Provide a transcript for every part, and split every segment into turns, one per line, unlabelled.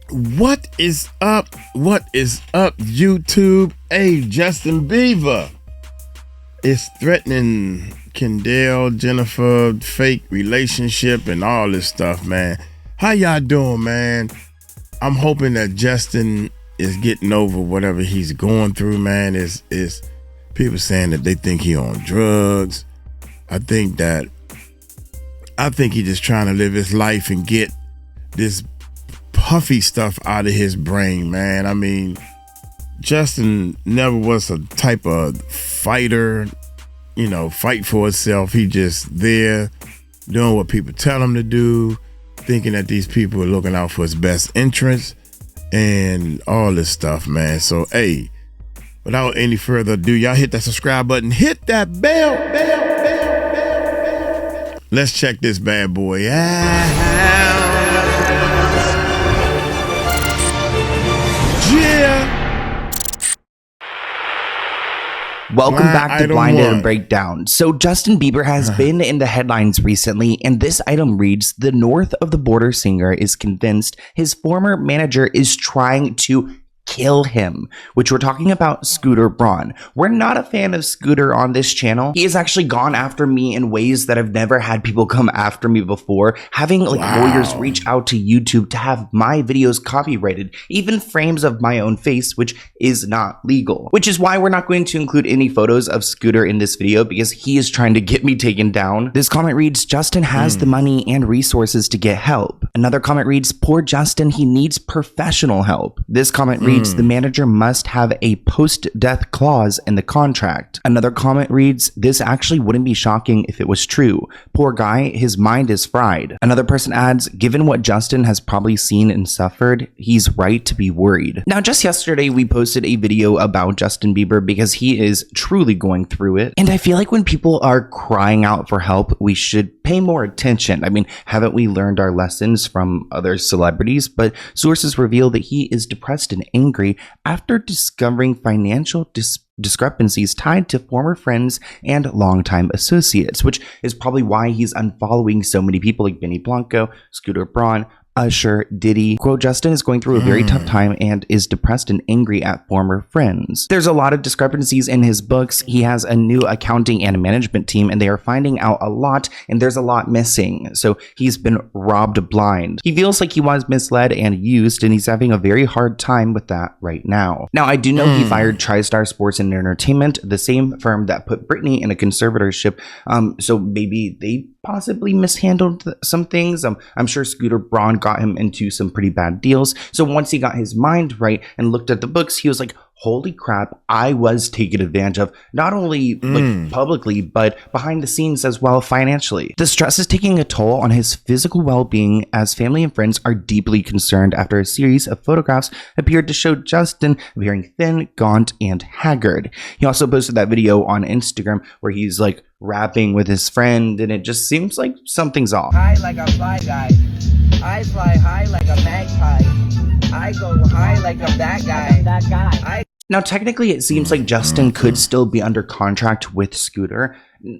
What is up? What is up, YouTube? Hey, Justin Bieber is threatening Kendall Jenner fake relationship and all this stuff, man. How y'all doing, man? I'm hoping that Justin is getting over whatever he's going through, man. Is people saying that they think he on drugs. I think he's just trying to live his life and get this puffy stuff out of his brain, man. I mean, Justin never was a type of fighter, fight for himself. He just there doing what people tell him to do, thinking that these people are looking out for his best interests and all this stuff, man. So, hey, without any further ado, y'all hit that subscribe button, hit that bell. Let's check this bad boy out. Yeah.
Welcome back to Blinded and Breakdown. So Justin Bieber has been in the headlines recently, and this item reads, the north of the border singer is convinced his former manager is trying to kill him, which we're talking about 𝗟𝗢𝗡𝗞𝗦. We're not a fan of Scooter on this channel. He has actually gone after me in ways that I've never had people come after me before, having lawyers reach out to YouTube to have my videos copyrighted, even frames of my own face, which is not legal. Which is why we're not going to include any photos of Scooter in this video, because he is trying to get me taken down. This comment reads, Justin has the money and resources to get help. Another comment reads, poor Justin, he needs professional help. This comment reads, the manager must have a post-death clause in the contract. Another comment reads, this actually wouldn't be shocking if it was true. Poor guy, his mind is fried. Another person adds, given what Justin has probably seen and suffered, he's right to be worried. Now, just yesterday, we posted a video about Justin Bieber because he is truly going through it. And I feel like when people are crying out for help, we should pay more attention. I mean, haven't we learned our lessons from other celebrities? But sources reveal that he is depressed and angry after discovering financial discrepancies tied to former friends and longtime associates, which is probably why he's unfollowing so many people like Benny Blanco, 𝗟𝗢𝗡𝗞𝗦, Usher, Diddy. Quote, Justin is going through a very tough time and is depressed and angry at former friends. There's a lot of discrepancies in his books. He has a new accounting and management team, and they are finding out a lot, and there's a lot missing. So he's been robbed blind. He feels like he was misled and used, and he's having a very hard time with that right now. Now, I do know he fired TriStar Sports and Entertainment, the same firm that put Britney in a conservatorship. So maybe they possibly mishandled some things. I'm sure 𝗟𝗢𝗡𝗞𝗦 got him into some pretty bad deals. So once he got his mind right and looked at the books, he was like, holy crap, I was taken advantage of, not only publicly, but behind the scenes as well financially. The stress is taking a toll on his physical well-being, as family and friends are deeply concerned after a series of photographs appeared to show Justin appearing thin, gaunt, and haggard. He also posted that video on Instagram where he's like rapping with his friend, and it just seems like something's off.
High like a fly guy. I fly high like a magpie. I go high like a that guy.
Now, technically, it seems like Justin could still be under contract with Scooter.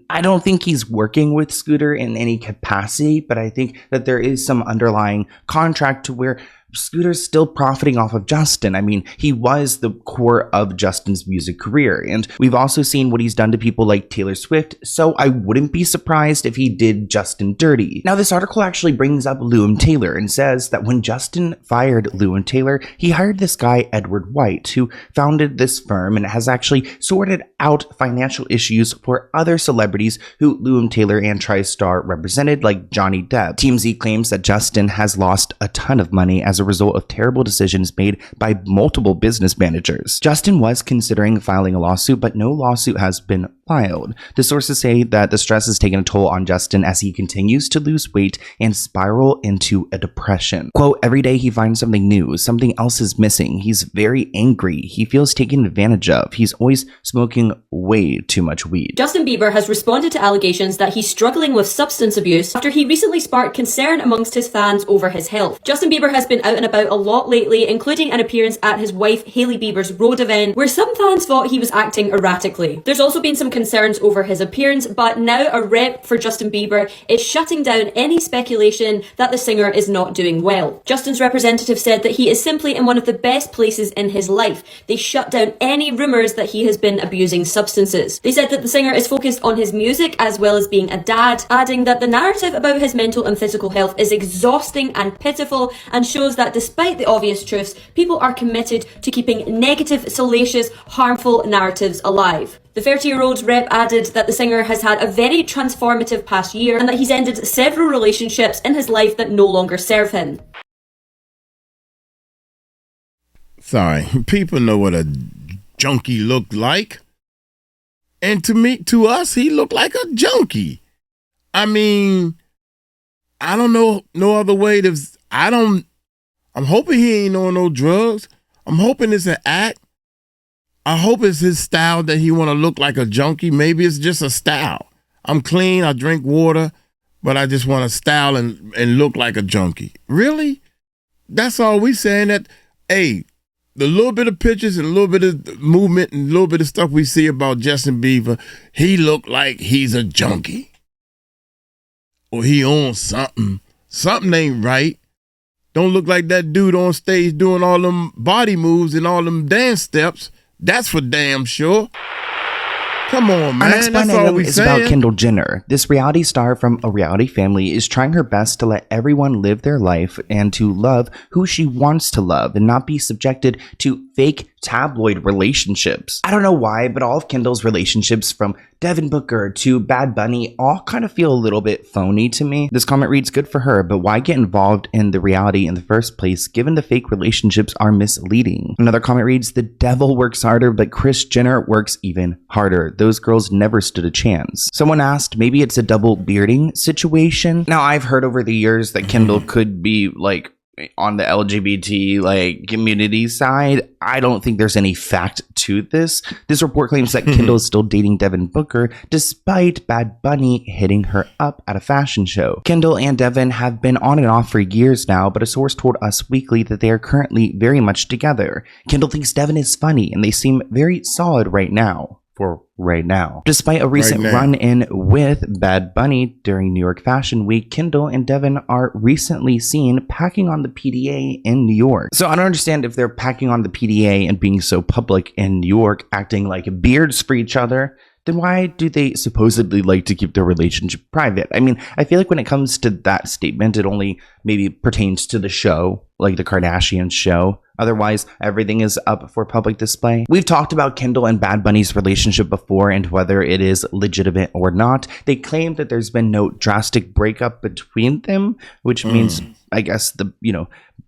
I don't think he's working with Scooter in any capacity, but I think that there is some underlying contract to where Scooter's still profiting off of Justin. I mean, he was the core of Justin's music career, and we've also seen what he's done to people like Taylor Swift, so I wouldn't be surprised if he did Justin dirty. Now, this article actually brings up 𝗟𝗢𝗡𝗓 and says that when Justin fired 𝗟𝗢𝗡𝗓, he hired this guy, Edward White, who founded this firm and has actually sorted out financial issues for other celebrities who 𝗟𝗢𝗡𝗓 and TriStar represented, like Johnny Depp. TMZ claims that Justin has lost a ton of money as a result of terrible decisions made by multiple business managers. Justin was considering filing a lawsuit, but no lawsuit has been filed. The sources say that the stress has taken a toll on Justin as he continues to lose weight and spiral into a depression. Quote, every day he finds something new, something else is missing. He's very angry. He feels taken advantage of. He's always smoking way too much weed.
Justin Bieber has responded to allegations that he's struggling with substance abuse after he recently sparked concern amongst his fans over his health. Justin Bieber has been out and about a lot lately, including an appearance at his wife Hailey Bieber's road event, where some fans thought he was acting erratically. There's also been some concerns over his appearance, but now a rep for Justin Bieber is shutting down any speculation that the singer is not doing well. Justin's representative said that he is simply in one of the best places in his life. They shut down any rumours that he has been abusing substances. They said that the singer is focused on his music as well as being a dad, adding that the narrative about his mental and physical health is exhausting and pitiful and shows that despite the obvious truths, people are committed to keeping negative, salacious, harmful narratives alive. The 30-year-old rep added that the singer has had a very transformative past year and that he's ended several relationships in his life that no longer serve him.
Sorry, people know what a junkie looked like. And to us, he looked like a junkie. I mean, I don't know no other way to, I'm hoping he ain't on no drugs. I'm hoping it's an act. I hope it's his style that he want to look like a junkie. Maybe it's just a style. I'm clean, I drink water, but I just want to style and look like a junkie. Really? That's all we saying that, hey, the little bit of pictures and a little bit of movement and a little bit of stuff we see about Justin Bieber, he look like he's a junkie. Or he owns something. Something ain't right. Don't look like that dude on stage doing all them body moves and all them dance steps. That's for damn sure. Come on, man.
Our next blind item is about Kendall Jenner. This reality star from a reality family is trying her best to let everyone live their life and to love who she wants to love and not be subjected to fake tabloid relationships. I don't know why, but all of Kendall's relationships from Devin Booker to Bad Bunny all kind of feel a little bit phony to me. This comment reads, good for her, but why get involved in the reality in the first place given the fake relationships are misleading? Another comment reads, the devil works harder, but Kris Jenner works even harder. Those girls never stood a chance. Someone asked, maybe it's a double bearding situation. Now, I've heard over the years that Kendall could be like on the LGBT community side. I don't think there's any fact to this. This report claims that Kendall is still dating Devin Booker despite Bad Bunny hitting her up at a fashion show. Kendall and Devin have been on and off for years now, but a source told Us Weekly that they are currently very much together. Kendall thinks Devin is funny and they seem very solid right now. For right now. Despite a recent run-in with Bad Bunny during New York Fashion Week, Kendall and Devin are recently seen packing on the PDA in New York. So I don't understand if they're packing on the PDA and being so public in New York, acting like beards for each other, then why do they supposedly like to keep their relationship private? I mean, I feel like when it comes to that statement, it only maybe pertains to the show, like the Kardashian show. Otherwise, everything is up for public display. We've talked about Kendall and Bad Bunny's relationship before and whether it is legitimate or not. They claim that there's been no drastic breakup between them, which means, I guess,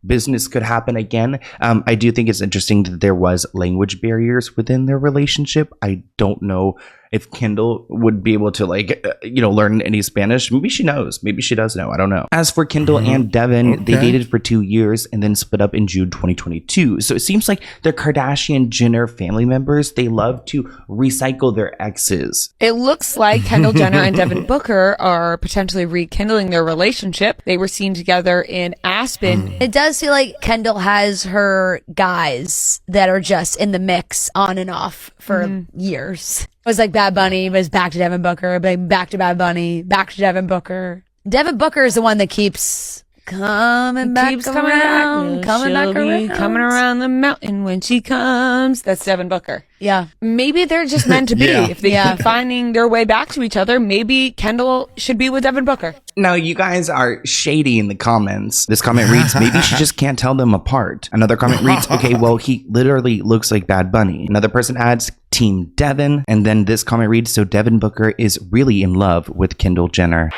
business could happen again. I do think it's interesting that there was language barriers within their relationship. I don't know if Kendall would be able to learn any Spanish. Maybe she knows. Maybe she does know. I don't know. As for Kendall and Devin, they dated for 2 years and then split up in June 2022. So it seems like the Kardashian Jenner family members, they love to recycle their exes.
It looks like Kendall Jenner and Devin Booker are potentially rekindling their relationship. They were seen together in Aspen.
It does feel like Kendall has her guys that are just in the mix on and off for years. It was like Bad Bunny was back to Devin Booker, back to Bad Bunny, back to Devin Booker. Devin Booker is the one that keeps coming back around.
Coming around the mountain when she comes. That's Devin Booker.
Yeah.
Maybe they're just meant to be. If they keep finding their way back to each other, maybe Kendall should be with Devin Booker.
Now, you guys are shady in the comments. This comment reads, maybe she just can't tell them apart. Another comment reads, okay, well, he literally looks like Bad Bunny. Another person adds, Team Devin. And then this comment reads, so Devin Booker is really in love with Kendall Jenner.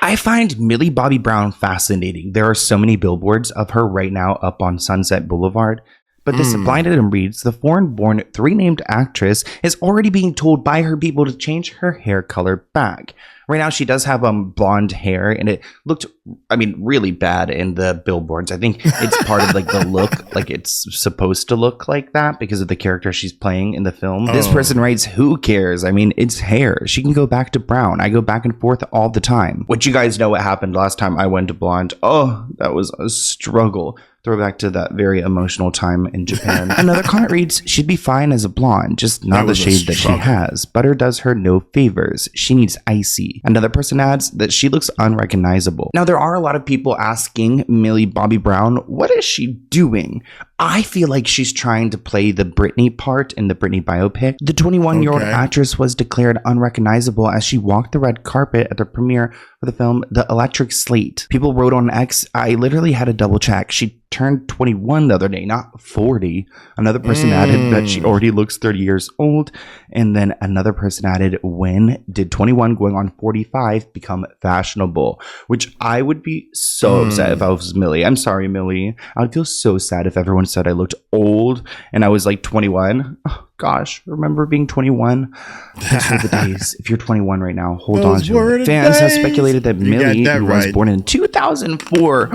I find Millie Bobby Brown fascinating. There are so many billboards of her right now up on Sunset Boulevard. But this blind item reads, the foreign-born 3-named actress is already being told by her people to change her hair color back. Right now, she does have blonde hair, and it looked, I mean, really bad in the billboards. I think it's part of like the look, like it's supposed to look like that because of the character she's playing in the film. This person writes, who cares? I mean, it's hair. She can go back to brown. I go back and forth all the time. Which you guys know what happened last time I went to blonde. Oh, that was a struggle. Throwback to that very emotional time in Japan. Another comment reads, she'd be fine as a blonde, just not the shade that she has. Butter does her no favors. She needs icy. Another person adds that she looks unrecognizable. Now, there are a lot of people asking Millie Bobby Brown, what is she doing? I feel like she's trying to play the Britney part in the Britney biopic. The 21-year-old actress was declared unrecognizable as she walked the red carpet at the premiere for the film The Electric Slate. People wrote on X, I literally had to double check. She turned 21 the other day, not 40. Another person added that she already looks 30 years old. And then another person added, when did 21 going on 45 become fashionable? Which I would be so upset if I was Millie. I'm sorry, Millie. I would feel so sad if everyone said I looked old and I was like 21. Oh, gosh, remember being 21? Those were the days. If you're 21 right now, hold on to it. Fans have speculated that Millie, who was born in 2004,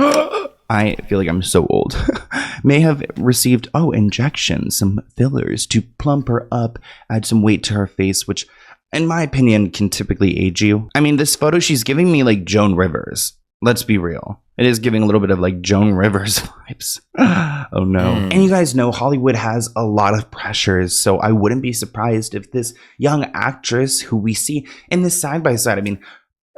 I feel like I'm so old, may have received, injections, some fillers to plump her up, add some weight to her face, which, in my opinion, can typically age you. I mean, this photo, she's giving me like Joan Rivers. Let's be real. It is giving a little bit of like Joan Rivers vibes. Oh no. And you guys know Hollywood has a lot of pressures, so I wouldn't be surprised if this young actress who we see in this side by side, I mean,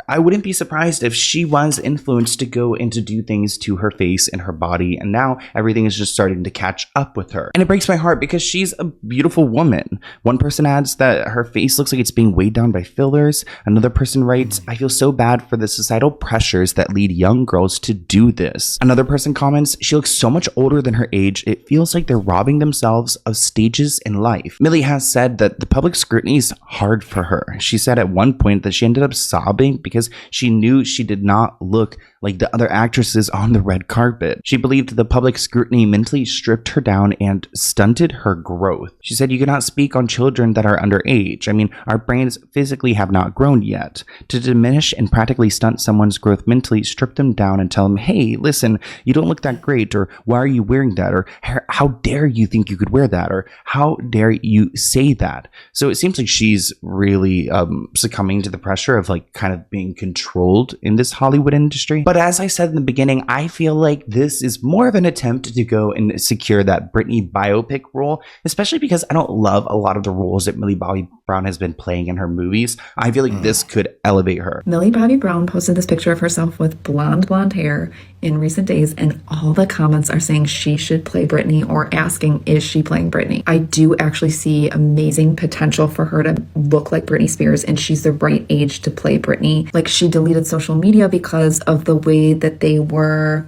I wouldn't be surprised if she was influenced to go and to do things to her face and her body, and now everything is just starting to catch up with her. And it breaks my heart because she's a beautiful woman. One person adds that her face looks like it's being weighed down by fillers. Another person writes, I feel so bad for the societal pressures that lead young girls to do this. Another person comments, she looks so much older than her age, it feels like they're robbing themselves of stages in life. Millie has said that the public scrutiny is hard for her. She said at one point that she ended up sobbing because she knew she did not look like the other actresses on the red carpet. She believed the public scrutiny mentally stripped her down and stunted her growth. She said, you cannot speak on children that are underage. I mean, our brains physically have not grown yet. To diminish and practically stunt someone's growth mentally, strip them down and tell them, hey, listen, you don't look that great, or why are you wearing that, or how dare you think you could wear that, or how dare you say that. So it seems like she's really succumbing to the pressure of like kind of being controlled in this Hollywood industry. But as I said in the beginning, I feel like this is more of an attempt to go and secure that Britney biopic role, especially because I don't love a lot of the roles that Millie Bobby Brown has been playing in her movies. I feel like this could elevate her.
Millie Bobby Brown posted this picture of herself with blonde hair in recent days, and all the comments are saying she should play Britney or asking, is she playing Britney? I do actually see amazing potential for her to look like Britney Spears, and she's the right age to play Britney. Like, she deleted social media because of the way that they were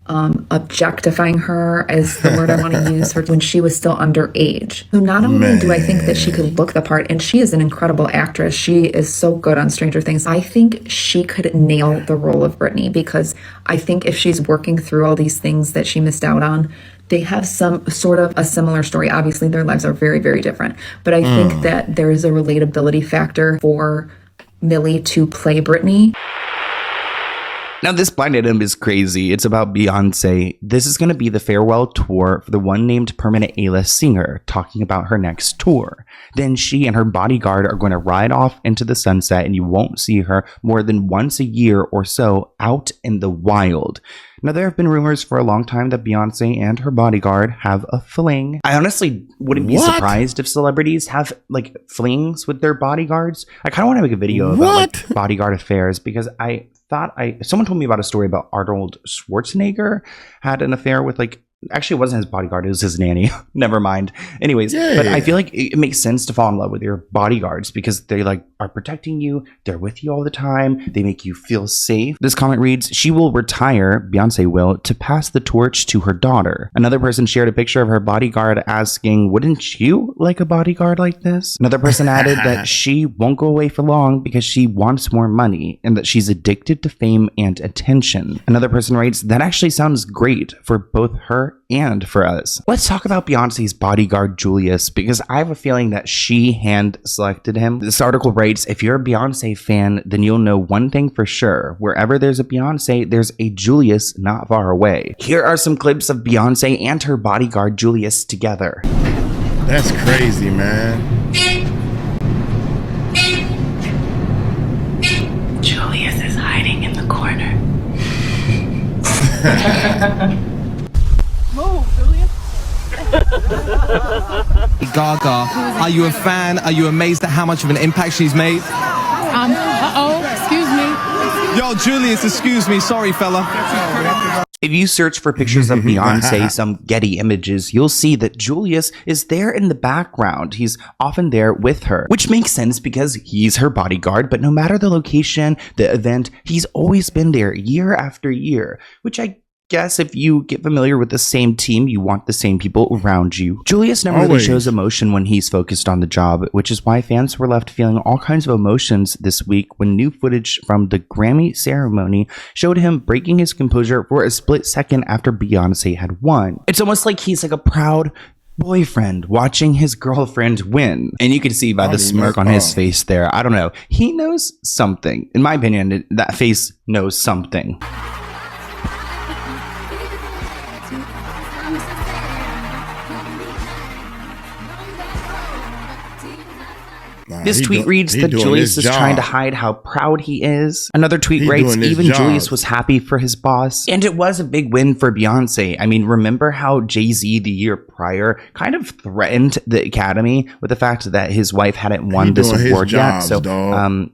objectifying her, is the word I want to use, for when she was still underage. So not only do I think that she could look the part, and she is an incredible actress, she is so good on Stranger Things, I think she could nail the role of Britney, because I think if she's working through all these things that she missed out on, they have some sort of a similar story. Obviously, their lives are very, very different. But I think that there is a relatability factor for Millie to play Britney.
Now, this blind item is crazy. It's about Beyonce. This is going to be the farewell tour for the one named permanent A-list singer, talking about her next tour. Then she and her bodyguard are going to ride off into the sunset, and you won't see her more than once a year or so out in the wild. Now, there have been rumors for a long time that Beyonce and her bodyguard have a fling. I honestly wouldn't be surprised if celebrities have like flings with their bodyguards. I kind of want to make a video about like bodyguard affairs, because someone told me about a story about Arnold Schwarzenegger had an affair with actually, it wasn't his bodyguard, it was his nanny. Never mind. Anyways, but I feel like it makes sense to fall in love with your bodyguards because they are protecting you. They're with you all the time. They make you feel safe. This comment reads, she will retire, Beyonce will, to pass the torch to her daughter. Another person shared a picture of her bodyguard asking, wouldn't you like a bodyguard like this? Another person added that she won't go away for long because she wants more money and that she's addicted to fame and attention. Another person writes, that actually sounds great for both her her and for us. Let's talk about Beyonce's bodyguard, Julius, because I have a feeling that she hand-selected him. This article writes, if you're a Beyonce fan, then you'll know one thing for sure. Wherever there's a Beyonce, there's a Julius not far away. Here are some clips of Beyonce and her bodyguard, Julius, together.
That's crazy, man.
Julius is hiding in the corner.
Move, Julius. Gaga, are you a fan? Are you amazed at how much of an impact she's made?
Excuse me.
Yo, Julius, excuse me. Sorry, fella.
If you search for pictures of Beyonce, some Getty images, you'll see that Julius is there in the background. He's often there with her, which makes sense because he's her bodyguard, but no matter the location, the event, he's always been there year after year, which I guess if you get familiar with the same team, you want the same people around you. Julius never really shows emotion when he's focused on the job, which is why fans were left feeling all kinds of emotions this week when new footage from the Grammy ceremony showed him breaking his composure for a split second after Beyonce had won. It's almost like he's like a proud boyfriend watching his girlfriend win. And you can see by the smirk on his face there, I don't know, he knows something. In my opinion, that face knows something. This tweet reads that Julius is trying to hide how proud he is. Another tweet writes, even Julius was happy for his boss. And it was a big win for Beyonce. I mean, remember how Jay-Z the year prior kind of threatened the Academy with the fact that his wife hadn't won this award yet. So,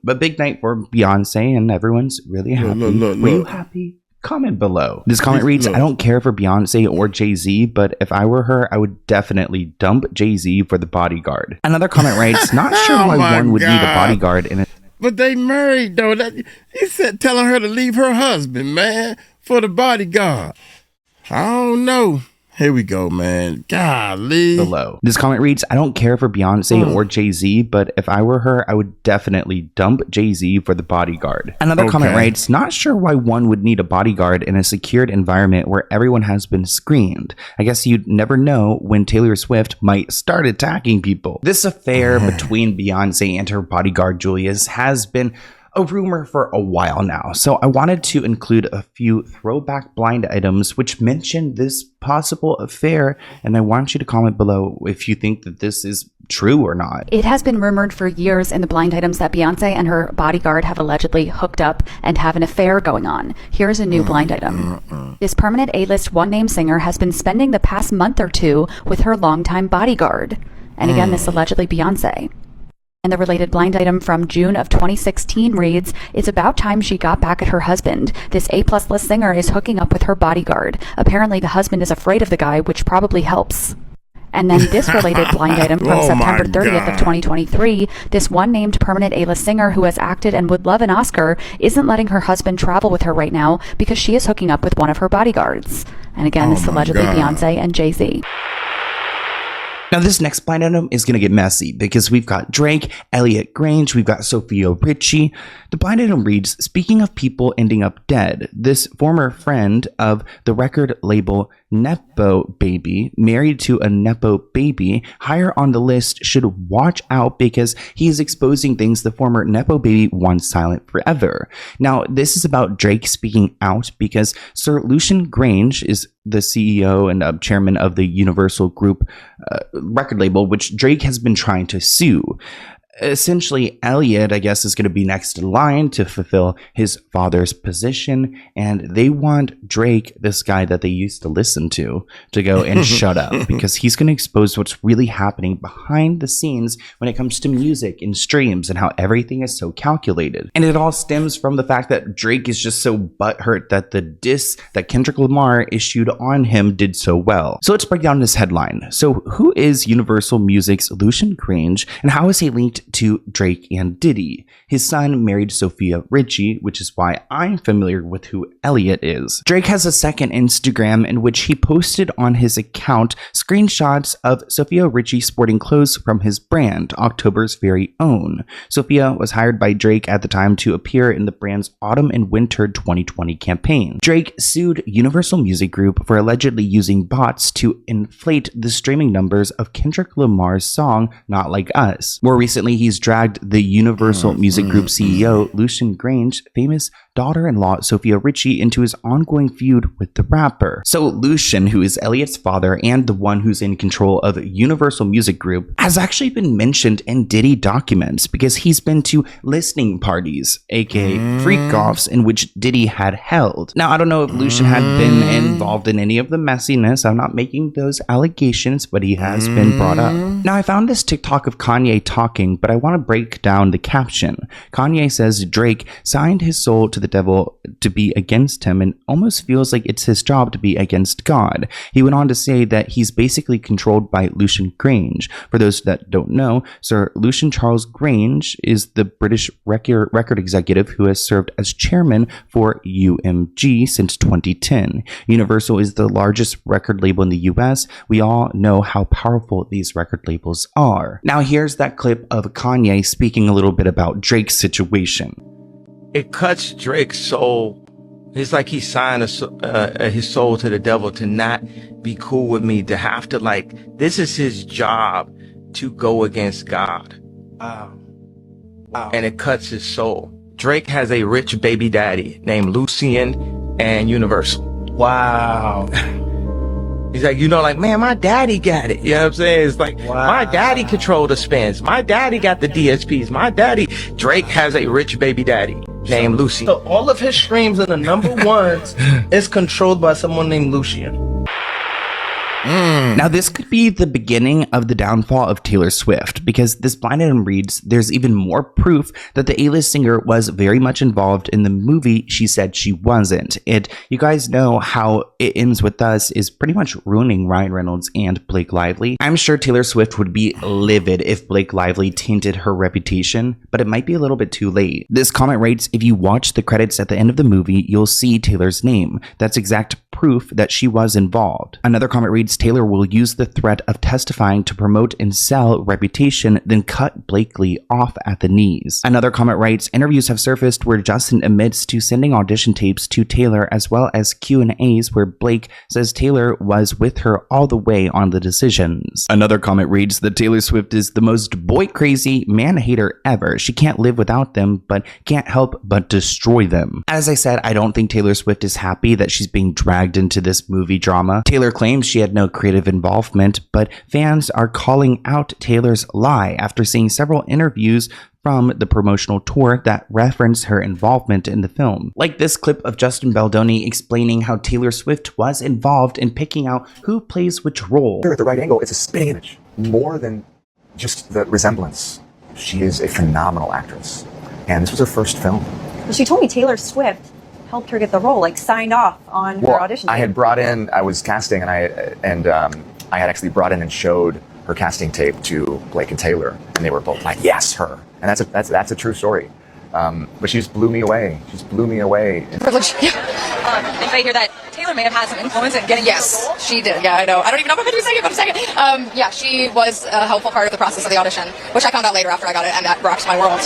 but big night for Beyonce and everyone's really happy. Were you happy? Comment below. This comment reads, I don't care for Beyonce or Jay-Z, but if I were her, I would definitely dump Jay-Z for the bodyguard. Another comment writes, not sure why one would need a bodyguard in it.
But they married, though. He said telling her to leave her husband, man, for the bodyguard. I don't know. Here we go, man. Golly.
Below. This comment reads, I don't care for Beyonce or Jay-Z, but if I were her, I would definitely dump Jay-Z for the bodyguard. Another comment writes, not sure why one would need a bodyguard in a secured environment where everyone has been screened. I guess you'd never know when Taylor Swift might start attacking people. This affair between Beyonce and her bodyguard Julius has been a rumor for a while now, so I wanted to include a few throwback blind items which mention this possible affair, and I want you to comment below if you think that this is true or not.
It has been rumored for years in the blind items that Beyonce and her bodyguard have allegedly hooked up and have an affair going on. Here's a new blind item. This permanent A-list one-name singer has been spending the past month or two with her longtime bodyguard. And again, this allegedly Beyonce. And the related blind item from June of 2016 reads, it's about time she got back at her husband. This A+ list singer is hooking up with her bodyguard. Apparently the husband is afraid of the guy, which probably helps. And then this related blind item from September 30th of 2023, this one named permanent A-list singer who has acted and would love an Oscar isn't letting her husband travel with her right now because she is hooking up with one of her bodyguards. And again, this allegedly Beyonce and Jay-Z.
Now, this next blind item is going to get messy because we've got Drake, Elliot Grange, we've got Sophia Richie. The blind item reads, speaking of people ending up dead, this former friend of the record label Nepo Baby, married to a Nepo baby, higher on the list, should watch out because he is exposing things the former Nepo baby wants silent forever. Now, this is about Drake speaking out because Sir Lucian Grange is the CEO and chairman of the Universal Group record label, which Drake has been trying to sue. Essentially, Elliot, I guess, is going to be next in line to fulfill his father's position, and they want Drake, this guy that they used to listen to go and shut up, because he's going to expose what's really happening behind the scenes when it comes to music and streams and how everything is so calculated. And it all stems from the fact that Drake is just so butthurt that the diss that Kendrick Lamar issued on him did so well. So let's break down this headline. So who is Universal Music's Lucian Grange, and how is he linked to Drake and Diddy. His son married Sophia Richie, which is why I'm familiar with who Elliot is. Drake has a second Instagram in which he posted on his account screenshots of Sophia Richie sporting clothes from his brand, October's Very Own. Sophia was hired by Drake at the time to appear in the brand's Autumn and Winter 2020 campaign. Drake sued Universal Music Group for allegedly using bots to inflate the streaming numbers of Kendrick Lamar's song Not Like Us. More recently, he's dragged the Universal Music Group CEO Lucian Grainge's famous daughter-in-law Sophia Richie into his ongoing feud with the rapper. So Lucian, who is Elliot's father and the one who's in control of Universal Music Group, has actually been mentioned in Diddy documents because he's been to listening parties, aka freak-offs, in which Diddy had held. Now, I don't know if Lucian had been involved in any of the messiness. I'm not making those allegations, but he has been brought up. Now, I found this TikTok of Kanye talking, but I want to break down the caption. Kanye says Drake signed his soul to the devil to be against him and almost feels like it's his job to be against God. He went on to say that he's basically controlled by Lucian Grainge. For those that don't know, Sir Lucian Charles Grainge is the British record executive who has served as chairman for UMG since 2010. Universal is the largest record label in the US. We all know how powerful these record labels are. Now here's that clip of Kanye speaking a little bit about Drake's situation.
It cuts Drake's soul. It's like he signed his soul to the devil to not be cool with me, to have to this is his job to go against God. Wow. And it cuts his soul. Drake has a rich baby daddy named Lucian and Universal. Wow. He's like, man, my daddy got it. You know what I'm saying? It's like, my daddy controlled the spins. My daddy got the DSPs. Drake has a rich baby daddy named Lucian.
So all of his streams and the number ones is controlled by someone named Lucian.
Now, this could be the beginning of the downfall of Taylor Swift, because this blind item reads, there's even more proof that the A-list singer was very much involved in the movie she said she wasn't. You guys know how It Ends With Us is pretty much ruining Ryan Reynolds and Blake Lively. I'm sure Taylor Swift would be livid if Blake Lively tainted her reputation, but it might be a little bit too late. This comment writes, if you watch the credits at the end of the movie, you'll see Taylor's name. That's exact proof that she was involved. Another comment reads, Taylor will use the threat of testifying to promote and sell reputation, then cut Blakely off at the knees. Another comment writes, interviews have surfaced where Justin admits to sending audition tapes to Taylor, as well as Q&As where Blake says Taylor was with her all the way on the decisions. Another comment reads that Taylor Swift is the most boy-crazy man-hater ever. She can't live without them, but can't help but destroy them. As I said, I don't think Taylor Swift is happy that she's being dragged into this movie drama. Taylor claims she had no creative involvement, but fans are calling out Taylor's lie after seeing several interviews from the promotional tour that reference her involvement in the film. Like this clip of Justin Baldoni explaining how Taylor Swift was involved in picking out who plays which role.
At the right angle, it's a spitting image. More than just the resemblance. She is a phenomenal actress. And this was her first film.
Well, she told me Taylor Swift helped her get the role, signed off on her audition.
I had brought in, I was casting, and I had actually brought in and showed her casting tape to Blake and Taylor, and they were both like, yes, her. And that's a true story. But she just blew me away. She just blew me away.
Privilege. Yeah. If I hear that Taylor may have had some influence in getting she did. Yeah, I know. I don't even know if I'm going to say it, but a second. Yeah, she was a helpful part of the process of the audition, which I found out later after I got it, and that rocked my world.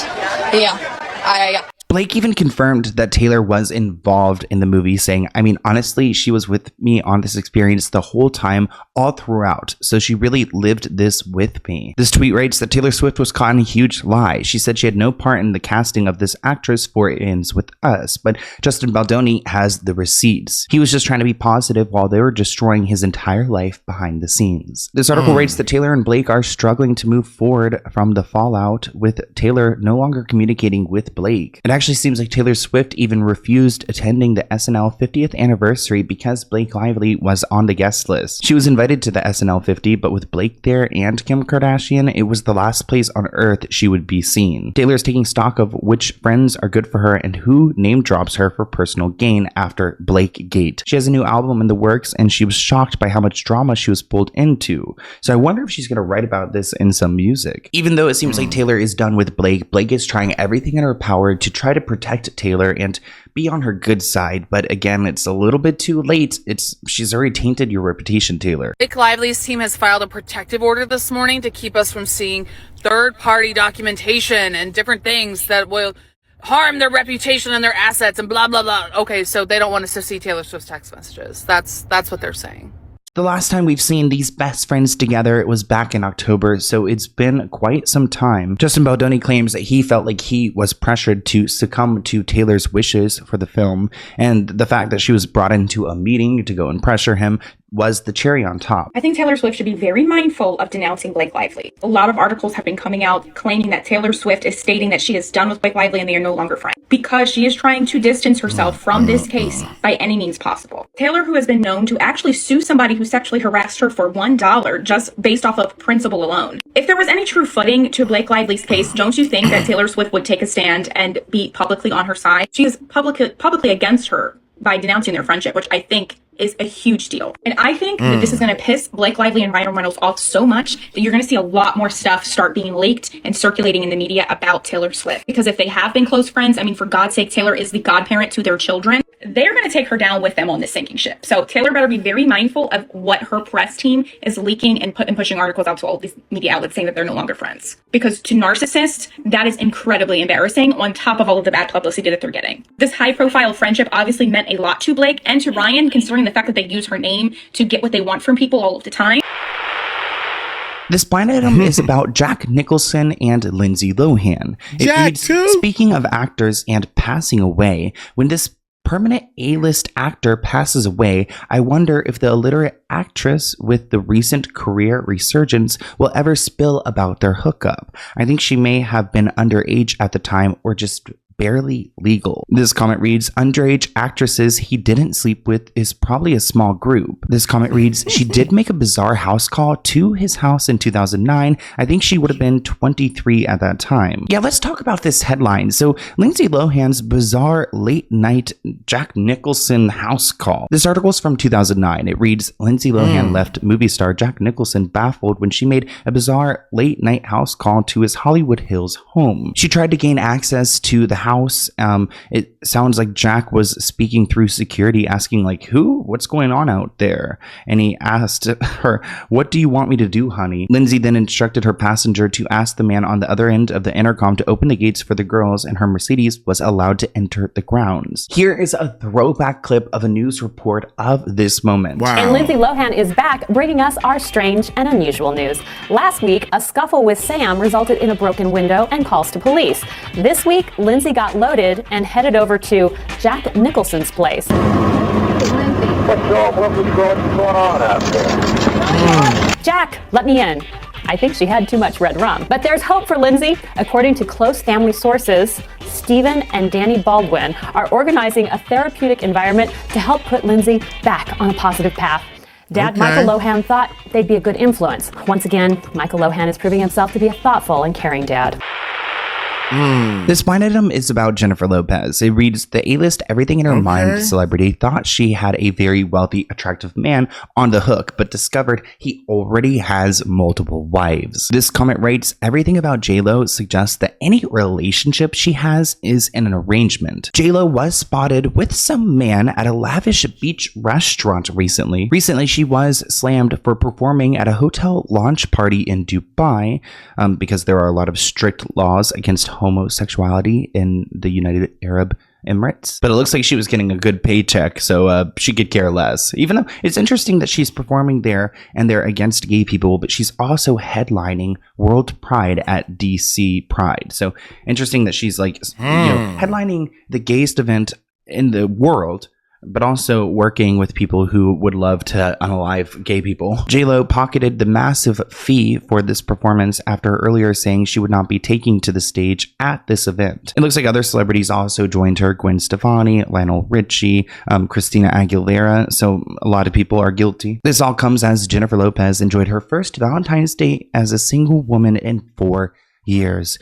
Yeah.
Blake even confirmed that Taylor was involved in the movie, saying, I mean, honestly, she was with me on this experience the whole time, all throughout, so she really lived this with me. This tweet writes that Taylor Swift was caught in a huge lie. She said she had no part in the casting of this actress for It Ends With Us, but Justin Baldoni has the receipts. He was just trying to be positive while they were destroying his entire life behind the scenes. This article writes that Taylor and Blake are struggling to move forward from the fallout, with Taylor no longer communicating with Blake. It actually seems like Taylor Swift even refused attending the SNL 50th anniversary because Blake Lively was on the guest list. She was invited to the SNL 50, but with Blake there and Kim Kardashian, it was the last place on earth she would be seen. Taylor's taking stock of which friends are good for her and who name drops her for personal gain after Blake Gate. She has a new album in the works, and she was shocked by how much drama she was pulled into. So I wonder if she's going to write about this in some music. Even though it seems like Taylor is done with Blake, Blake is trying everything in her power to try to protect Taylor and be on her good side. But again, it's a little bit too late. She's already tainted your reputation, Taylor.
Blake Lively's team has filed a protective order this morning to keep us from seeing third-party documentation and different things that will harm their reputation and their assets and blah, blah, blah. Okay, so they don't want us to see Taylor Swift's text messages. That's what they're saying.
The last time we've seen these best friends together, it was back in October, so it's been quite some time. Justin Baldoni claims that he felt like he was pressured to succumb to Taylor's wishes for the film, and the fact that she was brought into a meeting to go and pressure him was the cherry on top.
I think Taylor Swift should be very mindful of denouncing Blake Lively. A lot of articles have been coming out claiming that Taylor Swift is stating that she is done with Blake Lively and they are no longer friends because she is trying to distance herself from this case by any means possible. Taylor, who has been known to actually sue somebody who sexually harassed her for $1 just based off of principle alone. If there was any true footing to Blake Lively's case, don't you think that Taylor Swift would take a stand and be publicly on her side? She is publicly against her by denouncing their friendship, which I think is a huge deal. And I think that this is going to piss Blake Lively and Ryan Reynolds off so much that you're going to see a lot more stuff start being leaked and circulating in the media about Taylor Swift. Because if they have been close friends, I mean, for God's sake, Taylor is the godparent to their children. They're going to take her down with them on this sinking ship. So Taylor better be very mindful of what her press team is leaking and pushing articles out to all these media outlets saying that they're no longer friends. Because to narcissists, that is incredibly embarrassing on top of all of the bad publicity that they're getting. This high-profile friendship obviously meant a lot to Blake and to Ryan, considering the fact that they use her name to get what they want from people all of the time.
This blind item is about Jack Nicholson and Lindsay Lohan. It reads, speaking of actors and passing away, when this permanent A-list actor passes away, I wonder if the illiterate actress with the recent career resurgence will ever spill about their hookup. I think she may have been underage at the time or just barely legal. This comment reads, underage actresses he didn't sleep with is probably a small group. This comment reads, she did make a bizarre house call to his house in 2009. I think she would have been 23 at that time. Yeah, let's talk about this headline. So Lindsay Lohan's bizarre late night Jack Nicholson house call. This article is from 2009. It reads, Lindsay Lohan left movie star Jack Nicholson baffled when she made a bizarre late night house call to his Hollywood Hills home. She tried to gain access to the house. It sounds like Jack was speaking through security, asking like, who? What's going on out there? And he asked her, what do you want me to do, honey? Lindsay then instructed her passenger to ask the man on the other end of the intercom to open the gates for the girls, and her Mercedes was allowed to enter the grounds. Here is a throwback clip of a news report of this moment.
Wow. And Lindsay Lohan is back, bringing us our strange and unusual news. Last week, a scuffle with Sam resulted in a broken window and calls to police. This week, Lindsay got loaded and headed over to Jack Nicholson's place.
What's going on out there?
Jack, let me in. I think she had too much red rum. But there's hope for Lindsay. According to close family sources, Stephen and Danny Baldwin are organizing a therapeutic environment to help put Lindsay back on a positive path. Dad, Michael Lohan, thought they'd be a good influence. Once again, Michael Lohan is proving himself to be a thoughtful and caring dad.
This blind item is about Jennifer Lopez. It reads, the A-list everything in her mind celebrity thought she had a very wealthy, attractive man on the hook, but discovered he already has multiple wives. This comment writes, everything about J-Lo suggests that any relationship she has is an arrangement. J-Lo was spotted with some man at a lavish beach restaurant recently. Recently, she was slammed for performing at a hotel launch party in Dubai because there are a lot of strict laws against homosexuality in the United Arab Emirates. But it looks like she was getting a good paycheck, so she could care less. Even though it's interesting that she's performing there and they're against gay people, but she's also headlining World Pride at DC Pride. So interesting that she's like, you know, headlining the gayest event in the world but also working with people who would love to unalive gay people. J-Lo pocketed the massive fee for this performance after earlier saying she would not be taking to the stage at this event. It looks like other celebrities also joined her: Gwen Stefani, Lionel Richie, Christina Aguilera. So a lot of people are guilty. This all comes as Jennifer Lopez enjoyed her first Valentine's Day as a single woman in 4 years.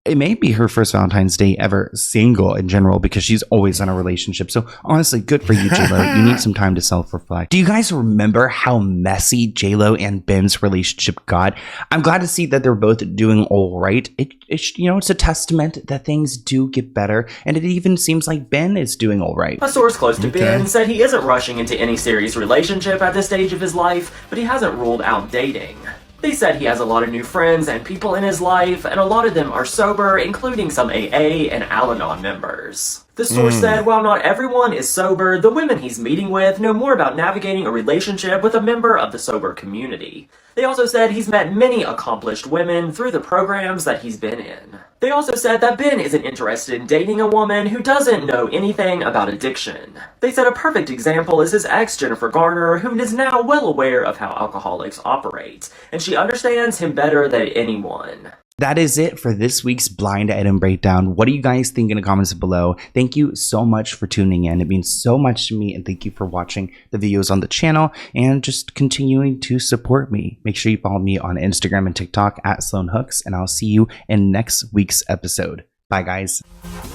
It may be her first Valentine's Day ever single in general, because she's always in a relationship. So honestly, good for you, J-Lo. You need some time to self-reflect. Do you guys remember how messy J-Lo and Ben's relationship got? I'm glad to see that they're both doing all right. It's a testament that things do get better, and it even seems like Ben is doing all right.
A source close to Ben said he isn't rushing into any serious relationship at this stage of his life, but he hasn't ruled out dating. They said he has a lot of new friends and people in his life, and a lot of them are sober, including some AA and Al-Anon members. The source said while not everyone is sober, the women he's meeting with know more about navigating a relationship with a member of the sober community. They also said he's met many accomplished women through the programs that he's been in. They also said that Ben isn't interested in dating a woman who doesn't know anything about addiction. They said a perfect example is his ex, Jennifer Garner, who is now well aware of how alcoholics operate, and she understands him better than anyone.
That is it for this week's blind item breakdown. What do you guys think in the comments below? Thank you so much for tuning in. It means so much to me, and thank you for watching the videos on the channel and just continuing to support me. Make sure you follow me on Instagram and TikTok at Sloan Hooks, and I'll see you in next week's episode. Bye, guys.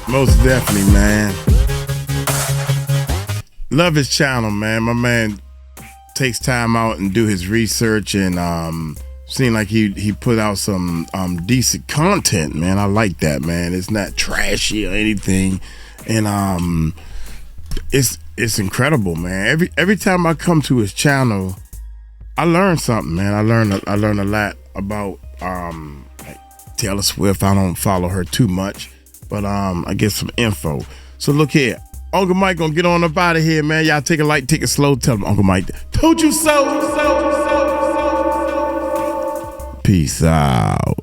Most definitely, man. Love his channel, man. My man takes time out and do his research, and seemed like he put out some decent content, man. I like that, man. It's not trashy or anything, and it's incredible, man. Every time I come to his channel, I learn something, man. I learn a lot about like Taylor Swift. I don't follow her too much, but I get some info. So look here, Uncle Mike gonna get on up out of here, man. Y'all take it light, take it slow. Tell him Uncle Mike told you so. Peace out.